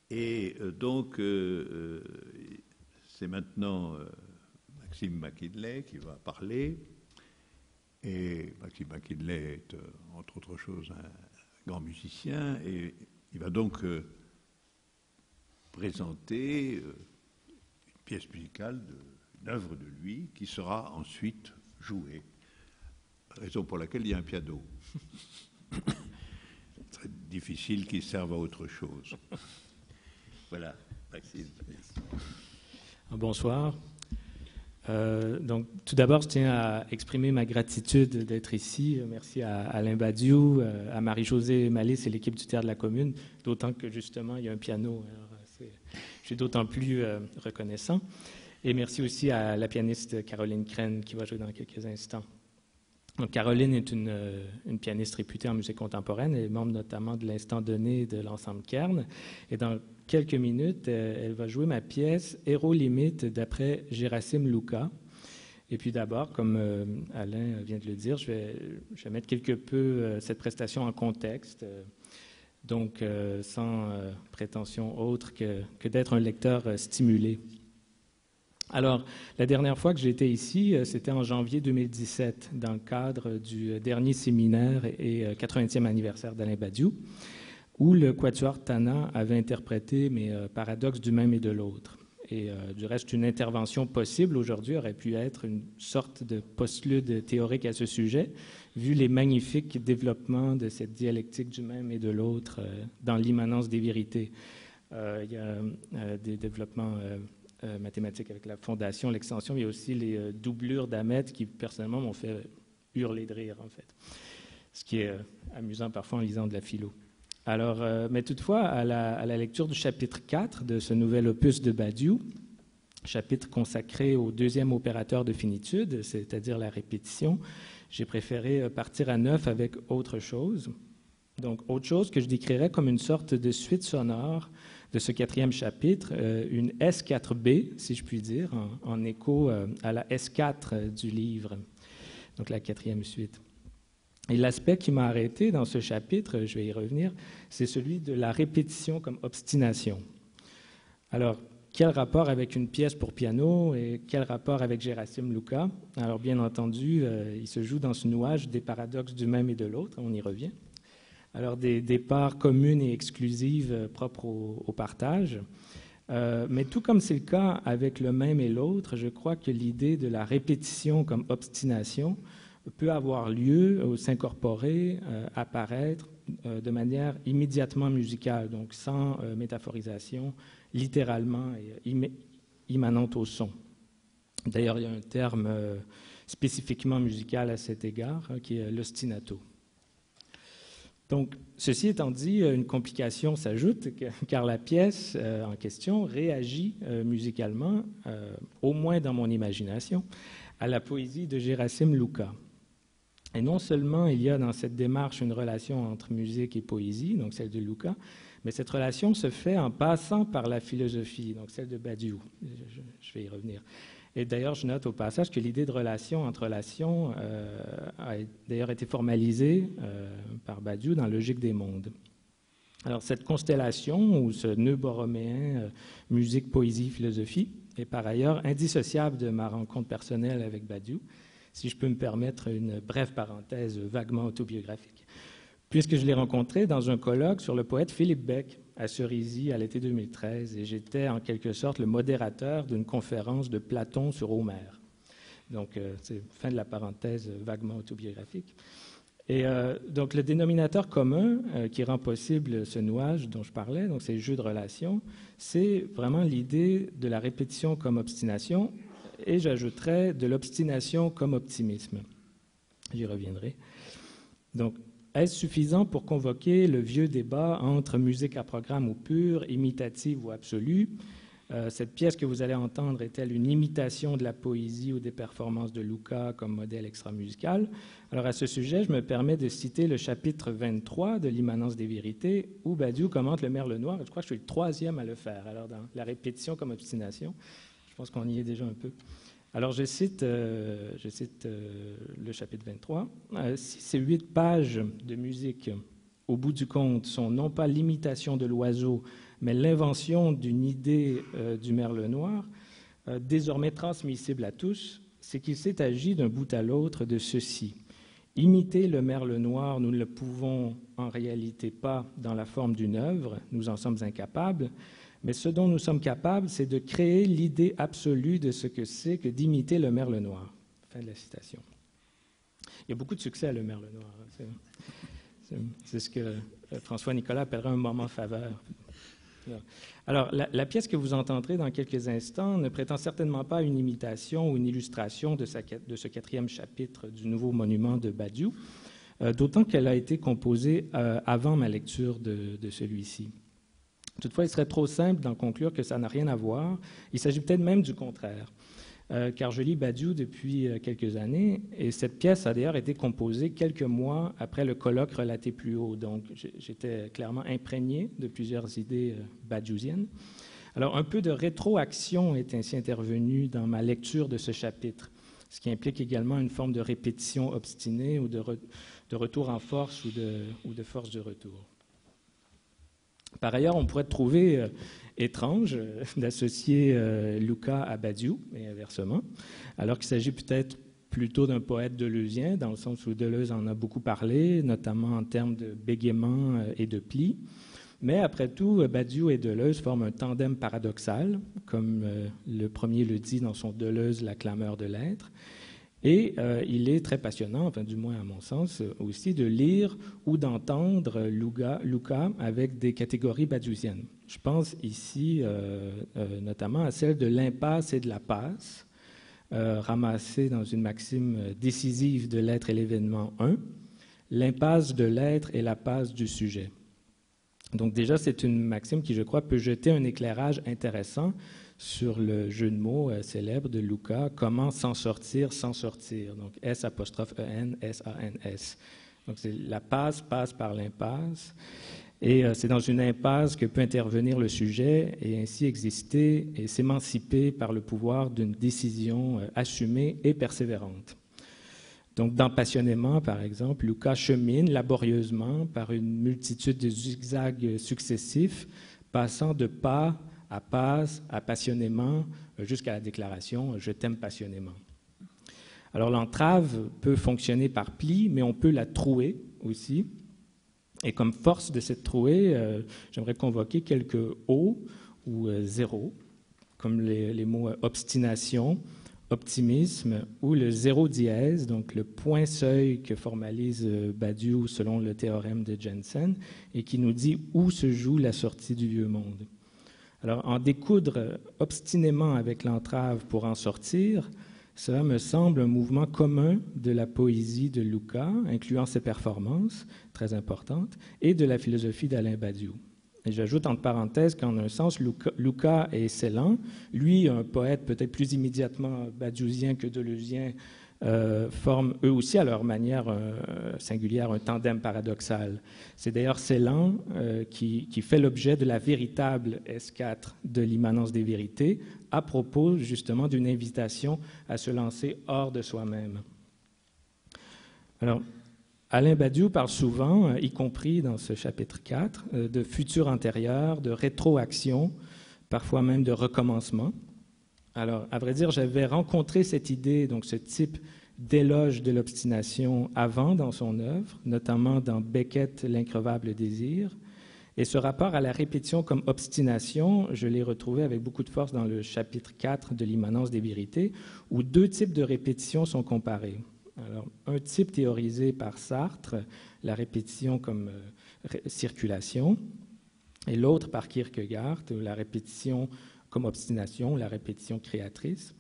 Et donc, c'est maintenant Maxime McKinley qui va parler. Et Maxime McKinley est, entre autres choses, un grand musicien. Et il va donc présenter une pièce musicale, une œuvre de lui, qui sera ensuite jouée. Raison pour laquelle il y a un piano. C'est très difficile qu'il serve à autre chose. Voilà, Maxime. Bonsoir. Donc, tout d'abord, je tiens à exprimer ma gratitude d'être ici. Merci à Alain Badiou, à Marie-Josée Malice et l'équipe du Théâtre de la Commune, d'autant que, justement, il y a un piano. Alors, je suis d'autant plus reconnaissant. Et merci aussi à la pianiste Caroline Crène, qui va jouer dans quelques instants. Donc, Caroline est une pianiste réputée en musique contemporaine. Elle est membre notamment de l'Instant Donné de l'ensemble Kern. Et dans quelques minutes, elle va jouer ma pièce « Héros limite » d'après Gerasim Luka. Et puis d'abord, comme Alain vient de le dire, je vais mettre quelque peu cette prestation en contexte, donc sans prétention autre que d'être un lecteur stimulé. Alors, la dernière fois que j'étais ici, c'était en janvier 2017, dans le cadre du dernier séminaire et 80e anniversaire d'Alain Badiou, où le Quatuor Tana avait interprété mes paradoxes du même et de l'autre. Et du reste, une intervention possible aujourd'hui aurait pu être une sorte de postlude théorique à ce sujet, vu les magnifiques développements de cette dialectique du même et de l'autre dans l'immanence des vérités. Il y a des développements mathématiques avec la fondation, l'extension, il y a aussi les doublures d'Ahmed qui, personnellement, m'ont fait hurler de rire, en fait. Ce qui est amusant parfois en lisant de la philo. Alors, mais toutefois, à la lecture du chapitre 4 de ce nouvel opus de Badiou, chapitre consacré au deuxième opérateur de finitude, c'est-à-dire la répétition, j'ai préféré partir à neuf avec autre chose. Donc, autre chose que je décrirais comme une sorte de suite sonore de ce quatrième chapitre, une S4B, si je puis dire, en écho à la S4 du livre, donc la quatrième suite. Et l'aspect qui m'a arrêté dans ce chapitre, je vais y revenir, c'est celui de la répétition comme obstination. Alors, quel rapport avec une pièce pour piano et quel rapport avec Gerasim Luka? Alors, bien entendu, il se joue dans ce nouage des paradoxes du même et de l'autre, on y revient. Alors, des parts communes et exclusives propres au partage. Mais tout comme c'est le cas avec le même et l'autre, je crois que l'idée de la répétition comme obstination peut avoir lieu ou s'incorporer, apparaître de manière immédiatement musicale, donc sans métaphorisation, littéralement et immanente au son. D'ailleurs, il y a un terme spécifiquement musical à cet égard, qui est l'ostinato. Donc, ceci étant dit, une complication s'ajoute, car la pièce en question réagit musicalement, au moins dans mon imagination, à la poésie de Gerasim Luka. Et non seulement il y a dans cette démarche une relation entre musique et poésie, donc celle de Luka, mais cette relation se fait en passant par la philosophie, donc celle de Badiou. Je vais y revenir. Et d'ailleurs, je note au passage que l'idée de relation entre relations a d'ailleurs été formalisée par Badiou dans Logique des mondes. Alors, cette constellation, ou ce nœud borroméen, musique, poésie, philosophie, est par ailleurs indissociable de ma rencontre personnelle avec Badiou, si je peux me permettre une brève parenthèse vaguement autobiographique, puisque je l'ai rencontré dans un colloque sur le poète Philippe Beck à Cerisy à l'été 2013, et j'étais en quelque sorte le modérateur d'une conférence de Platon sur Homère. Donc, c'est fin de la parenthèse vaguement autobiographique. Et donc, le dénominateur commun qui rend possible ce nouage dont je parlais, donc ces jeux de relations, c'est vraiment l'idée de la répétition comme obstination, et j'ajouterais de l'obstination comme optimisme. J'y reviendrai. Donc, est-ce suffisant pour convoquer le vieux débat entre musique à programme ou pure, imitative ou absolue? Cette pièce que vous allez entendre est-elle une imitation de la poésie ou des performances de Luka comme modèle extra-musical? Alors, à ce sujet, je me permets de citer le chapitre 23 de l'immanence des vérités, où Badiou commente le Merle Noir. Je crois que je suis le troisième à le faire, alors dans la répétition comme obstination. Je pense qu'on y est déjà un peu. Alors, je cite le chapitre 23. Si ces 8 pages de musique, au bout du compte, sont non pas l'imitation de l'oiseau mais l'invention d'une idée du merle noir, désormais transmissible à tous, c'est qu'il s'est agi d'un bout à l'autre de ceci. Imiter le merle noir, nous ne le pouvons en réalité pas dans la forme d'une œuvre, nous en sommes incapables, mais ce dont nous sommes capables, c'est de créer l'idée absolue de ce que c'est que d'imiter le merle noir. Fin de la citation. Il y a beaucoup de succès à le merle noir. C'est ce que François Nicolas appellerait un moment faveur. Alors, la pièce que vous entendrez dans quelques instants ne prétend certainement pas une imitation ou une illustration de ce 4e chapitre du nouveau monument de Badiou, d'autant qu'elle a été composée avant ma lecture de celui-ci. Toutefois, il serait trop simple d'en conclure que ça n'a rien à voir. Il s'agit peut-être même du contraire. Car je lis Badiou depuis quelques années, et cette pièce a d'ailleurs été composée quelques mois après le colloque relaté plus haut. Donc, j'étais clairement imprégné de plusieurs idées badiousiennes. Alors, un peu de rétroaction est ainsi intervenue dans ma lecture de ce chapitre, ce qui implique également une forme de répétition obstinée ou de retour en force ou de force de retour. Par ailleurs, on pourrait trouver étrange d'associer Luca à Badiou, et inversement, alors qu'il s'agit peut-être plutôt d'un poète deleuzien, dans le sens où Deleuze en a beaucoup parlé, notamment en termes de bégaiement et de pli. Mais après tout, Badiou et Deleuze forment un tandem paradoxal, comme le premier le dit dans son Deleuze, la clameur de l'être. Et il est très passionnant, enfin du moins à mon sens, aussi de lire ou d'entendre Luca avec des catégories badiousiennes. Je pense ici notamment à celle de l'impasse et de la passe, ramassée dans une maxime décisive de l'être et l'événement 1, l'impasse de l'être et la passe du sujet. Donc déjà, c'est une maxime qui, je crois, peut jeter un éclairage intéressant sur le jeu de mots célèbre de Luca, comment s'en sortir sans sortir. Donc S''EN, S-A-N-S. Donc la passe passe par l'impasse. Et c'est dans une impasse que peut intervenir le sujet et ainsi exister et s'émanciper par le pouvoir d'une décision assumée et persévérante. Donc, dans Passionnément, par exemple, Luca chemine laborieusement par une multitude de zigzags successifs, passant de pas à passe, à passionnément, jusqu'à la déclaration « je t'aime passionnément ». Alors, l'entrave peut fonctionner par pli, mais on peut la trouer aussi. Et comme force de cette trouée, j'aimerais convoquer quelques O ou zéro, comme les mots obstination, optimisme ou le zéro dièse, donc le point seuil que formalise Badiou selon le théorème de Jensen et qui nous dit où se joue la sortie du vieux monde. Alors, en découdre obstinément avec l'entrave pour en sortir, cela me semble un mouvement commun de la poésie de Luca, incluant ses performances, très importantes, et de la philosophie d'Alain Badiou. Et j'ajoute entre parenthèses qu'en un sens, Luca est Celan, lui, un poète peut-être plus immédiatement badiousien que deleuzien, forment eux aussi à leur manière singulière un tandem paradoxal. C'est d'ailleurs Celan qui fait l'objet de la véritable S4 de l'immanence des vérités à propos justement d'une invitation à se lancer hors de soi-même. Alors, Alain Badiou parle souvent, y compris dans ce chapitre 4, de futur antérieur, de rétroaction, parfois même de recommencement. Alors, à vrai dire, j'avais rencontré cette idée, donc ce type d'éloge de l'obstination avant dans son œuvre, notamment dans Beckett, L'increvable désir. Et ce rapport à la répétition comme obstination, je l'ai retrouvé avec beaucoup de force dans le chapitre 4 de l'immanence des vérités, où deux types de répétition sont comparés. Alors, un type théorisé par Sartre, la répétition comme circulation, et l'autre par Kierkegaard, la répétition comme obstination, la répétition créatrice.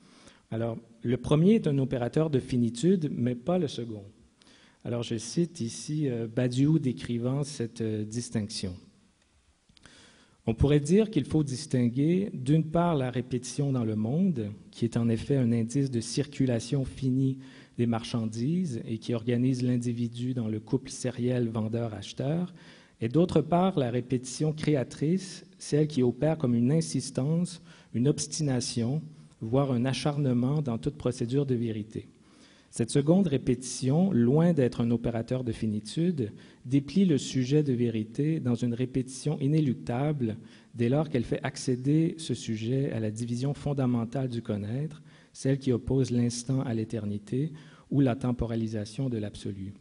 Alors, le premier est un opérateur de finitude, mais pas le second. Alors, je cite ici Badiou décrivant cette distinction. On pourrait dire qu'il faut distinguer, d'une part, la répétition dans le monde, qui est en effet un indice de circulation finie des marchandises et qui organise l'individu dans le couple sériel vendeur-acheteur, et d'autre part, la répétition créatrice, celle qui opère comme une insistance, une obstination, voire un acharnement dans toute procédure de vérité. Cette seconde répétition, loin d'être un opérateur de finitude, déplie le sujet de vérité dans une répétition inéluctable dès lors qu'elle fait accéder ce sujet à la division fondamentale du connaître, celle qui oppose l'instant à l'éternité ou la temporalisation de l'absolu.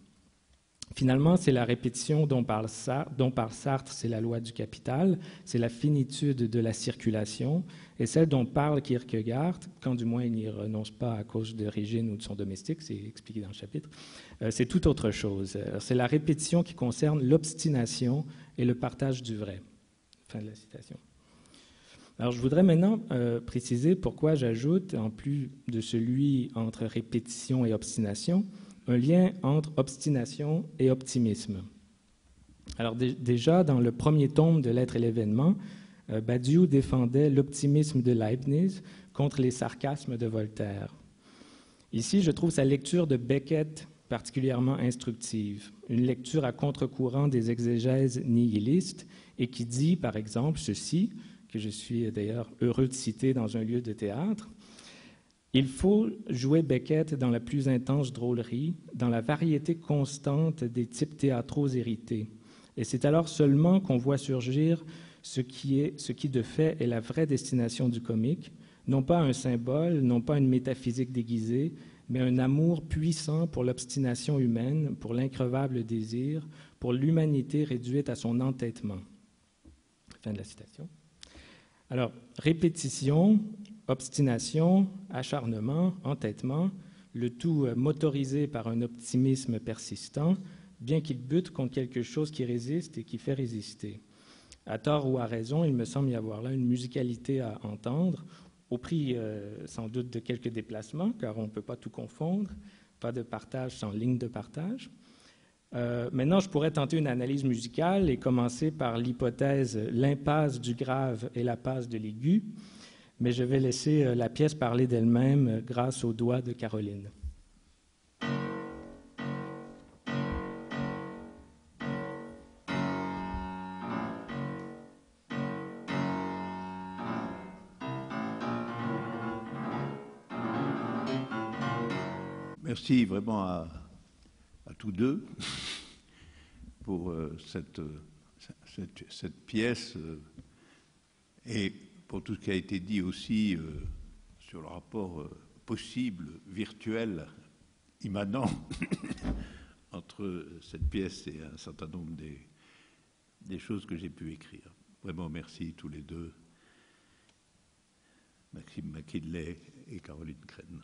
Finalement, c'est la répétition dont parle Sartre, c'est la loi du capital, c'est la finitude de la circulation, et celle dont parle Kierkegaard, quand du moins il n'y renonce pas à cause de Régine ou de son domestique, c'est expliqué dans le chapitre, c'est tout autre chose. C'est la répétition qui concerne l'obstination et le partage du vrai. Fin de la citation. Alors, je voudrais maintenant préciser pourquoi j'ajoute, en plus de celui entre répétition et obstination, un lien entre obstination et optimisme. Alors déjà, dans le premier tome de L'être et l'événement, Badiou défendait l'optimisme de Leibniz contre les sarcasmes de Voltaire. Ici, je trouve sa lecture de Beckett particulièrement instructive, une lecture à contre-courant des exégèses nihilistes et qui dit, par exemple, ceci, que je suis d'ailleurs heureux de citer dans un lieu de théâtre: il faut jouer Beckett dans la plus intense drôlerie, dans la variété constante des types théâtraux hérités. Et c'est alors seulement qu'on voit surgir ce qui de fait est la vraie destination du comique, non pas un symbole, non pas une métaphysique déguisée, mais un amour puissant pour l'obstination humaine, pour l'increvable désir, pour l'humanité réduite à son entêtement. Fin de la citation. Alors, répétition, obstination, acharnement, entêtement, le tout motorisé par un optimisme persistant, bien qu'il bute contre quelque chose qui résiste et qui fait résister. À tort ou à raison, il me semble y avoir là une musicalité à entendre, au prix sans doute de quelques déplacements, car on ne peut pas tout confondre, pas de partage sans ligne de partage. Maintenant, je pourrais tenter une analyse musicale et commencer par l'hypothèse l'impasse du grave et la passe de l'aigu, mais je vais laisser la pièce parler d'elle-même grâce aux doigts de Caroline. Merci vraiment à tous deux pour cette pièce et pour tout ce qui a été dit aussi sur le rapport possible, virtuel, immanent entre cette pièce et un certain nombre des choses que j'ai pu écrire. Vraiment merci tous les deux, Maxime McKinley et Caroline Crène.